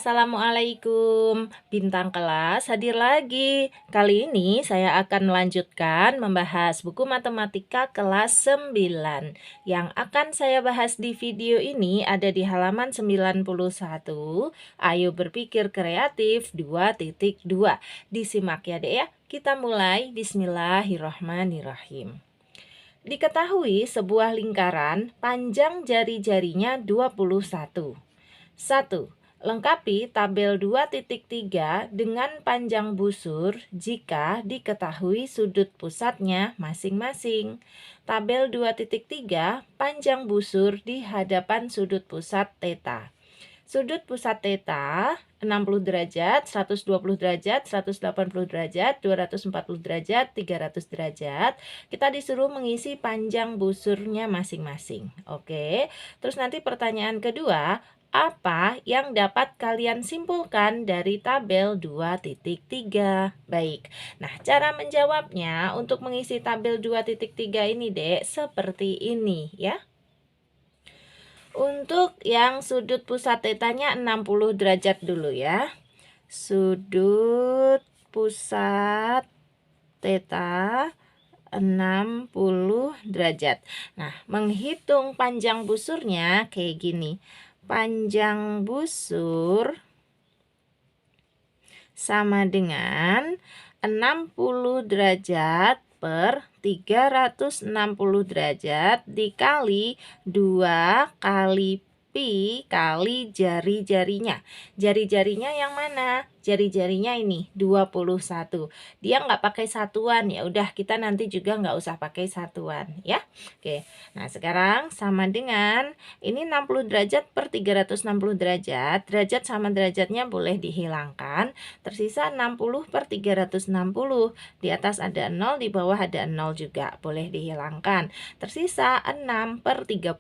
Assalamualaikum. Bintang kelas hadir lagi. Kali ini saya akan melanjutkan membahas buku matematika kelas 9. Yang akan saya bahas di video ini ada di halaman 91. Ayo berpikir kreatif 2.2. Disimak ya, Dek ya. Kita mulai. Bismillahirrahmanirrahim. Diketahui sebuah lingkaran panjang jari-jarinya 21. 1. Lengkapi tabel 2.3 dengan panjang busur jika diketahui sudut pusatnya masing-masing. Tabel 2.3 panjang busur di hadapan sudut pusat theta. Sudut pusat theta 60 derajat, 120 derajat, 180 derajat, 240 derajat, 300 derajat. Kita disuruh mengisi panjang busurnya masing-masing. Oke. Terus nanti pertanyaan kedua, apa yang dapat kalian simpulkan dari tabel 2.3? Baik. Nah, cara menjawabnya untuk mengisi tabel 2.3 ini, Dek, seperti ini ya. Untuk yang sudut pusat tetanya 60 derajat dulu ya. Sudut pusat theta 60 derajat. Nah, menghitung panjang busurnya kayak gini. Panjang busur sama dengan 60 derajat per 360 derajat dikali 2 kali pi kali jari-jarinya. Jari-jarinya yang mana? Jari-jarinya ini 21. Dia nggak pakai satuan, ya udah kita nanti juga nggak usah pakai satuan ya. Oke. Nah, sekarang sama dengan ini 60 derajat per 360 derajat. Derajat sama derajatnya boleh dihilangkan. Tersisa 60 per 360. Di atas ada 0, di bawah ada 0 juga. Boleh dihilangkan. Tersisa 6 per 36.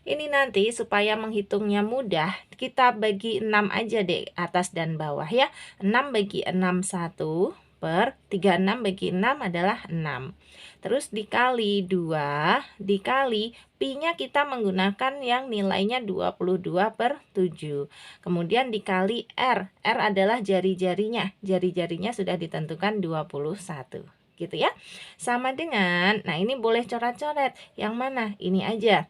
Ini nanti supaya menghitungnya mudah, kita bagi 6 aja deh atas dan bawah ya. 6 bagi 6 1 per 36 bagi 6 adalah 6. Terus dikali 2 dikali pi-nya kita menggunakan yang nilainya 22 per 7. Kemudian dikali R. R adalah jari-jarinya. Jari-jarinya sudah ditentukan 21. Gitu ya. Sama dengan, nah ini boleh coret-coret. Yang mana? Ini aja.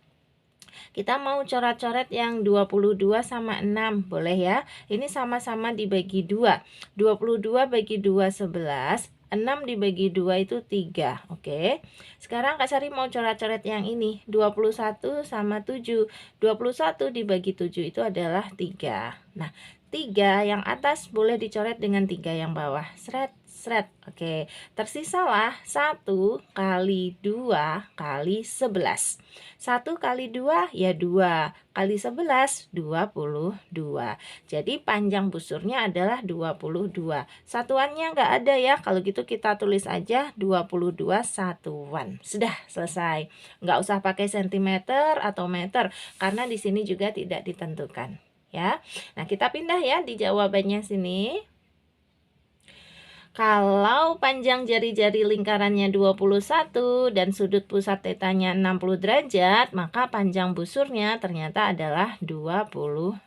Kita mau coret-coret yang 22 sama 6, boleh ya. Ini sama-sama dibagi 2. 22 bagi 2 11, 6 dibagi 2 itu 3. Oke. Sekarang Kak Sari mau coret-coret yang ini. 21 sama 7. 21 dibagi 7 itu adalah 3. Nah, 3 yang atas boleh dicoret dengan 3 yang bawah. Sret. Oke, tersisalah 1 kali 2 kali 11. 1 kali 2 ya 2, kali 11 22. Jadi panjang busurnya adalah 22. Satuannya nggak ada ya, kalau gitu kita tulis aja 22 satuan. Sudah selesai. Nggak usah pakai sentimeter atau meter, karena di sini juga tidak ditentukan ya. Nah, kita pindah ya di jawabannya sini. Kalau panjang jari-jari lingkarannya 21 dan sudut pusat tetanya 60 derajat, maka panjang busurnya ternyata adalah 22.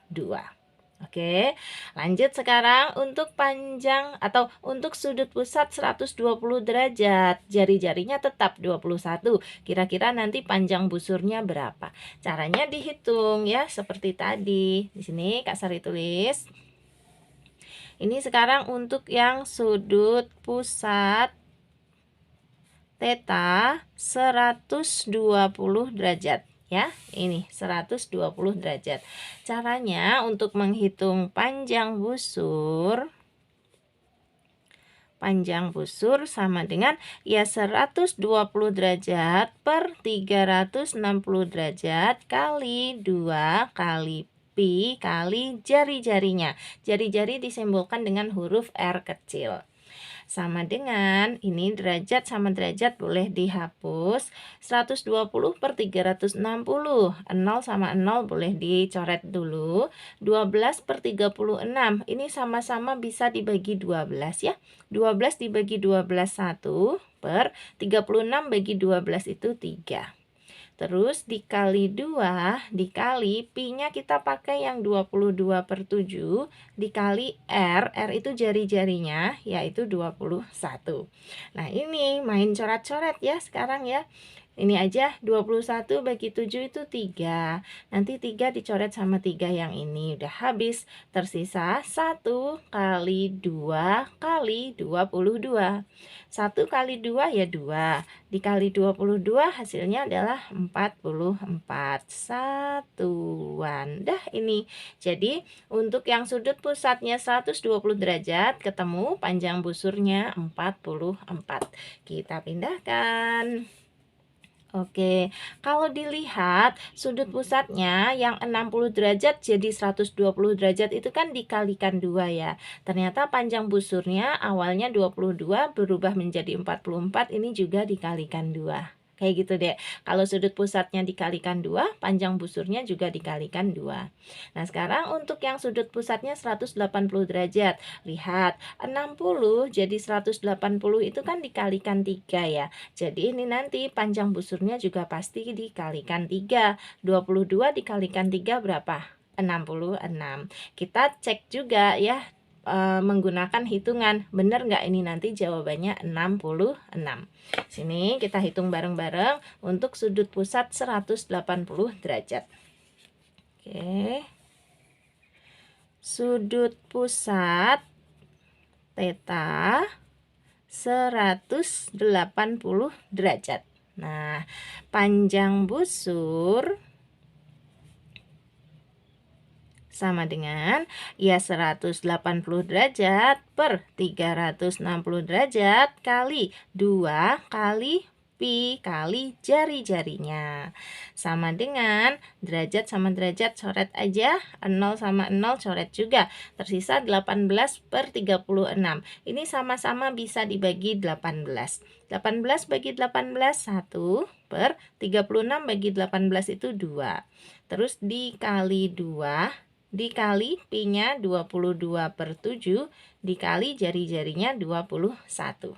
Oke, lanjut sekarang untuk panjang atau untuk sudut pusat 120 derajat. Jari-jarinya tetap 21. Kira-kira nanti panjang busurnya berapa? Caranya dihitung ya, seperti tadi. Di sini Kak Sari tulis. Ini sekarang untuk yang sudut pusat theta 120 derajat ya. Ini 120 derajat. Caranya untuk menghitung panjang busur sama dengan ya 120 derajat per 360 derajat kali 2 kali pi kali jari-jarinya. Jari-jari disimbolkan dengan huruf R kecil. Sama dengan ini derajat sama derajat boleh dihapus. 120 per 360. 0 sama 0 boleh dicoret dulu. 12 per 36. Ini sama-sama bisa dibagi 12 ya. 12 dibagi 12 1 per 36 bagi 12 itu 3. Terus dikali 2, dikali pi-nya kita pakai yang 22/7, dikali R itu jari-jarinya, yaitu 21. Nah, ini main coret-coret ya sekarang ya. Ini aja 21 bagi 7 itu 3. Nanti 3 dicoret sama 3 yang ini. Udah habis. Tersisa 1 kali 2 kali 22. 1 kali 2 ya 2. Dikali 22 hasilnya adalah 44 satuan. Dah ini. Jadi untuk yang sudut pusatnya 120 derajat ketemu panjang busurnya 44. Kita pindahkan. Oke, kalau dilihat sudut pusatnya yang 60 derajat jadi 120 derajat itu kan dikalikan 2 ya. Ternyata panjang busurnya awalnya 22 berubah menjadi 44, ini juga dikalikan 2. Kayak gitu deh. Kalau sudut pusatnya dikalikan 2, panjang busurnya juga dikalikan 2. Nah, sekarang untuk yang sudut pusatnya 180 derajat. Lihat, 60 jadi 180 itu kan dikalikan 3 ya. Jadi ini nanti panjang busurnya juga pasti dikalikan 3. 22 dikalikan 3 berapa? 66. Kita cek juga ya menggunakan hitungan. Benar nggak ini nanti jawabannya 66. Sini kita hitung bareng-bareng untuk sudut pusat 180 derajat. Oke. Sudut pusat theta 180 derajat. Nah, panjang busur sama dengan ya 180 derajat per 360 derajat kali 2 kali pi kali jari-jarinya. Sama dengan derajat sama derajat coret aja, 0 sama 0 coret juga. Tersisa 18 per 36. Ini sama-sama bisa dibagi 18. 18 bagi 18, 1 per 36 bagi 18 itu 2. Terus dikali 2, dikali pi-nya 22/7, dikali jari-jarinya 21.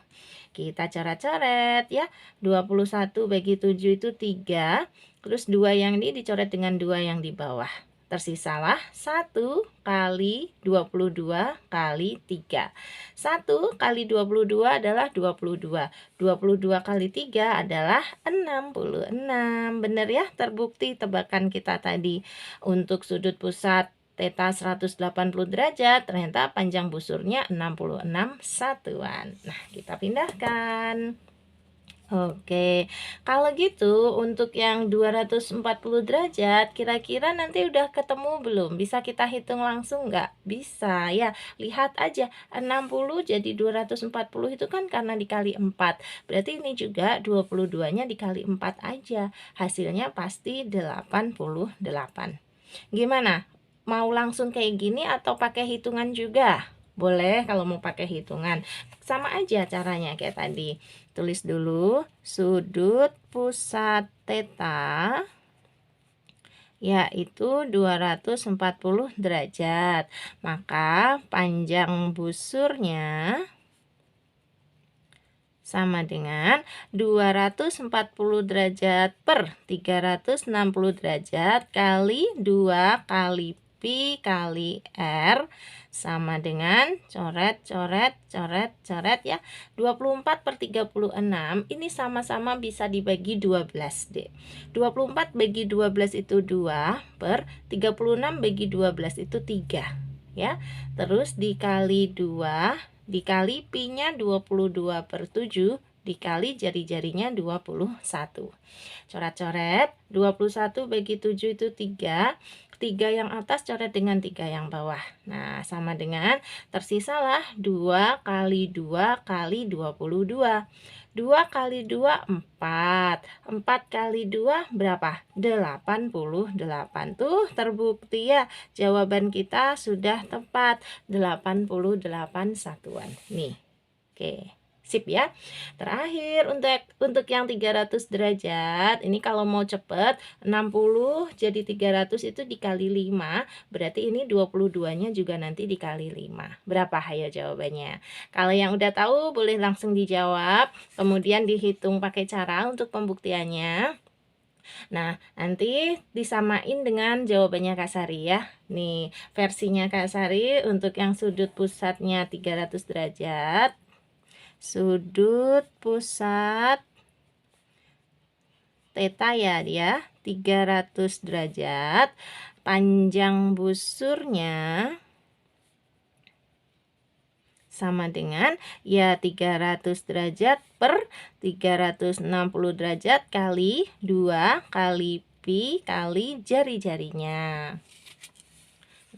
Kita coret-coret ya. 21 bagi 7 itu 3. Terus 2 yang ini dicoret dengan 2 yang di bawah. Tersisalah 1 kali 22 kali 3. 1 kali 22 adalah 22. 22 kali 3 adalah 66. Benar ya, terbukti tebakan kita tadi. Untuk sudut pusat theta 180 derajat, ternyata panjang busurnya 66 satuan. Nah, kita pindahkan. Oke, kalau gitu untuk yang 240 derajat, kira-kira nanti udah ketemu belum? Bisa kita hitung langsung nggak? Bisa ya, lihat aja 60 jadi 240 itu kan karena dikali 4. Berarti ini juga 22-nya dikali 4 aja. Hasilnya pasti 88. Gimana? Mau langsung kayak gini atau pakai hitungan juga? Boleh kalau mau pakai hitungan. Sama aja caranya kayak tadi. Tulis dulu sudut pusat theta yaitu 240 derajat. Maka panjang busurnya sama dengan 240 derajat per 360 derajat kali 2 kali pi kali R sama dengan coret ya 24/36. Ini sama-sama bisa dibagi 12 deh. 24 bagi 12 itu 2 per 36 bagi 12 itu 3 ya. Terus dikali 2 dikali pi-nya 22/7 dikali jari-jarinya 21. Coret-coret 21 bagi 7 itu 3. 3 yang atas coret dengan 3 yang bawah. Nah, sama dengan tersisalah 2 kali 2 kali 22. 2 kali 2, 4. 4 kali 2 berapa? 88. Tuh, terbukti ya. Jawaban kita sudah tepat. 88 satuan. Nih. Oke. Sip ya. Terakhir untuk yang 300 derajat, ini kalau mau cepet 60 jadi 300 itu dikali 5, berarti ini 22-nya juga nanti dikali 5. Berapa hayo jawabannya? Kalau yang udah tahu boleh langsung dijawab, kemudian dihitung pakai cara untuk pembuktiannya. Nah, nanti disamain dengan jawabannya Kak Sari ya. Nih, versinya Kak Sari untuk yang sudut pusatnya 300 derajat. Sudut pusat theta ya dia 300 derajat. Panjang busurnya sama dengan ya 300 derajat per 360 derajat kali 2 kali pi kali jari-jarinya.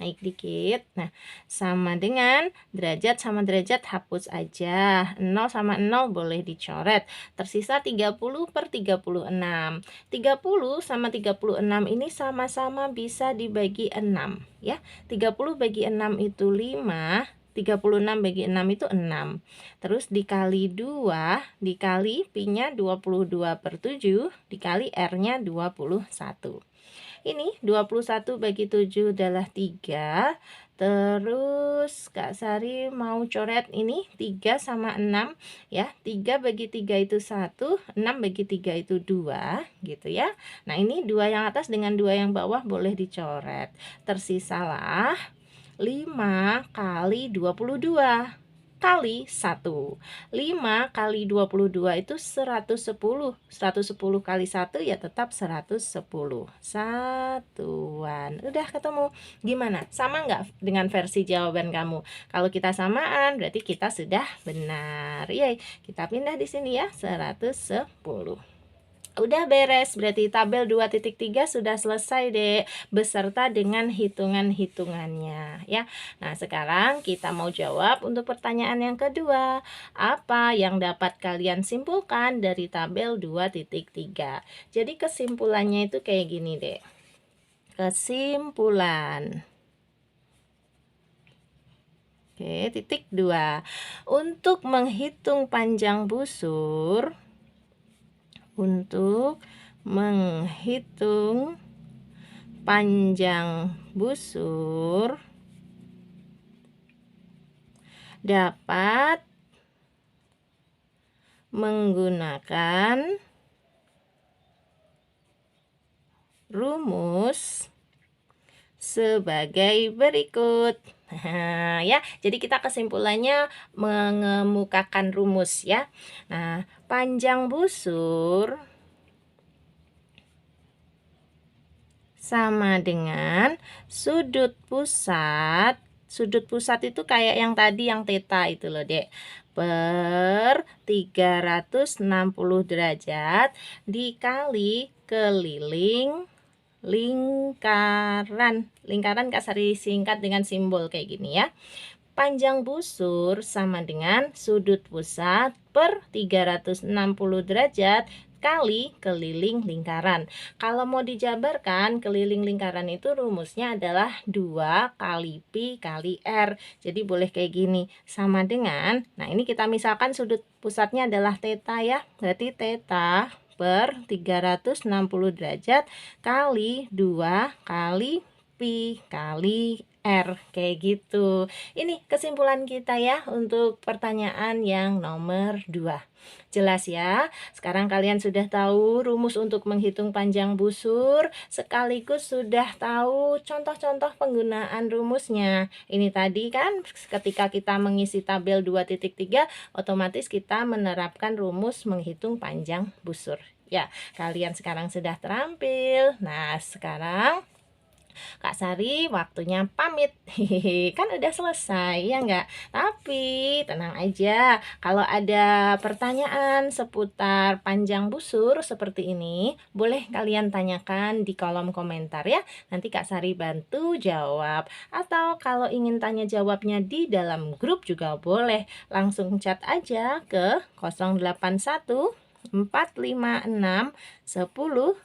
Naik dikit. Nah, sama dengan derajat sama derajat hapus aja. 0 sama 0 boleh dicoret. Tersisa 30 per 36. 30 sama 36 ini sama-sama bisa dibagi 6 ya. 30 bagi 6 itu 5. 36 bagi 6 itu 6. Terus dikali 2, dikali pi-nya 22 per 7, dikali R-nya 21. Ini 21 bagi 7 adalah 3. Terus Kak Sari mau coret ini 3 sama 6 ya. 3 bagi 3 itu 1, 6 bagi 3 itu 2 gitu ya. Nah, ini 2 yang atas dengan 2 yang bawah boleh dicoret. Tersisalah 5 kali 22 kali 1. 5 kali 22 itu 110. 110 kali 1 ya tetap 110. Satuan. Udah ketemu. Gimana? Sama nggak dengan versi jawaban kamu? Kalau kita samaan berarti kita sudah benar. Yeay, kita pindah di sini ya. 110. Udah beres, berarti tabel 2.3 sudah selesai deh, beserta dengan hitungan-hitungannya ya. Nah, sekarang kita mau jawab untuk pertanyaan yang kedua. Apa yang dapat kalian simpulkan dari tabel 2.3? Jadi kesimpulannya itu kayak gini deh. Kesimpulan. Oke, titik 2. Untuk menghitung panjang busur, dapat menggunakan rumus sebagai berikut. Ya, jadi kita kesimpulannya mengemukakan rumus ya. Nah, panjang busur sama dengan sudut pusat. Sudut pusat itu kayak yang tadi yang theta itu loh, Dek. Per 360 derajat dikali keliling lingkaran. Lingkaran Kak Sari singkat dengan simbol kayak gini ya. Panjang busur sama dengan sudut pusat per 360 derajat kali keliling lingkaran. Kalau mau dijabarkan, keliling lingkaran itu rumusnya adalah 2 kali pi kali R. Jadi boleh kayak gini, sama dengan, nah ini kita misalkan sudut pusatnya adalah theta ya. Berarti theta per 360 derajat kali 2 kali pi kali R, kayak gitu. Ini kesimpulan kita ya untuk pertanyaan yang nomor 2. Jelas ya? Sekarang kalian sudah tahu rumus untuk menghitung panjang busur, sekaligus sudah tahu contoh-contoh penggunaan rumusnya. Ini tadi kan ketika kita mengisi tabel 2.3, otomatis kita menerapkan rumus menghitung panjang busur. Ya, kalian sekarang sudah terampil. Nah, sekarang Kak Sari waktunya pamit. Kan udah selesai ya enggak? Tapi tenang aja, kalau ada pertanyaan seputar panjang busur seperti ini, boleh kalian tanyakan di kolom komentar ya. Nanti Kak Sari bantu jawab. Atau kalau ingin tanya jawabnya di dalam grup juga boleh. Langsung chat aja ke 081 456 10 9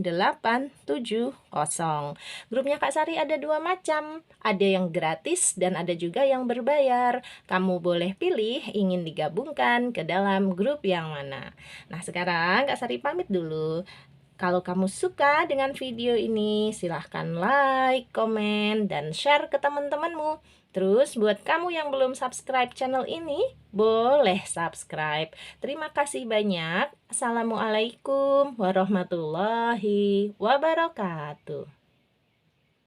8 7 0. Grupnya Kak Sari ada 2 macam, ada yang gratis dan ada juga yang berbayar. Kamu boleh pilih ingin digabungkan ke dalam grup yang mana. Nah, sekarang Kak Sari pamit dulu. Kalau kamu suka dengan video ini, silahkan like, komen, dan share ke teman-temanmu. Terus buat kamu yang belum subscribe channel ini, boleh subscribe. Terima kasih banyak. Assalamualaikum warahmatullahi wabarakatuh.